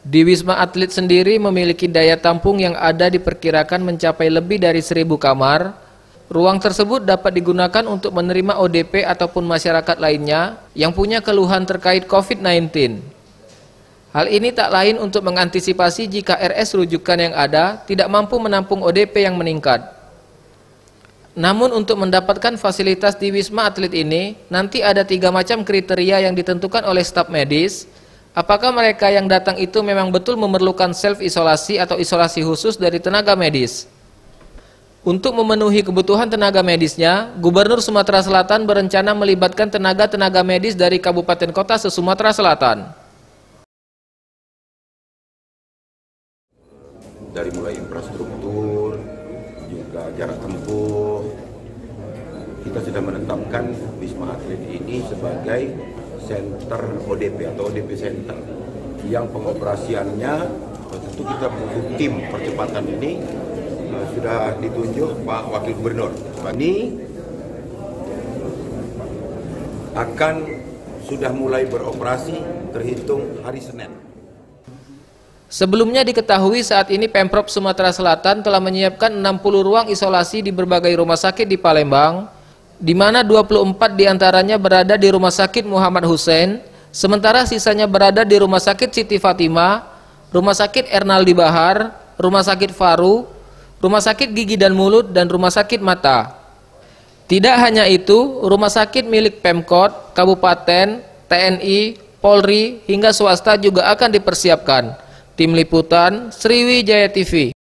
Di Wisma Atlet sendiri memiliki daya tampung yang ada diperkirakan mencapai lebih dari 1.000 kamar. Ruang tersebut dapat digunakan untuk menerima ODP ataupun masyarakat lainnya yang punya keluhan terkait COVID-19. Hal ini tak lain untuk mengantisipasi jika RS rujukan yang ada tidak mampu menampung ODP yang meningkat. Namun untuk mendapatkan fasilitas di Wisma Atlet ini, nanti ada 3 macam kriteria yang ditentukan oleh staf medis. Apakah mereka yang datang itu memang betul memerlukan self-isolasi atau isolasi khusus dari tenaga medis? Untuk memenuhi kebutuhan tenaga medisnya, Gubernur Sumatera Selatan berencana melibatkan tenaga-tenaga medis dari kabupaten kota se-Sumatera Selatan. Dari mulai infrastruktur, juga jarak tempuh, kita sudah menetapkan Wisma Atlet ini sebagai center ODP atau ODP center yang pengoperasiannya tentu kita butuh tim percepatan ini sudah ditunjuk Pak Wakil Gubernur. Ini akan sudah mulai beroperasi terhitung hari Senin. Sebelumnya diketahui saat ini Pemprov Sumatera Selatan telah menyiapkan 60 ruang isolasi di berbagai rumah sakit di Palembang, di mana 24 diantaranya berada di Rumah Sakit Muhammad Hussein, sementara sisanya berada di Rumah Sakit Siti Fatimah, Rumah Sakit Ernaldi Bahar, Rumah Sakit Faru, Rumah Sakit Gigi dan Mulut, dan Rumah Sakit Mata. Tidak hanya itu, rumah sakit milik Pemkot, Kabupaten, TNI, Polri, hingga swasta juga akan dipersiapkan. Tim Liputan, Sriwijaya TV.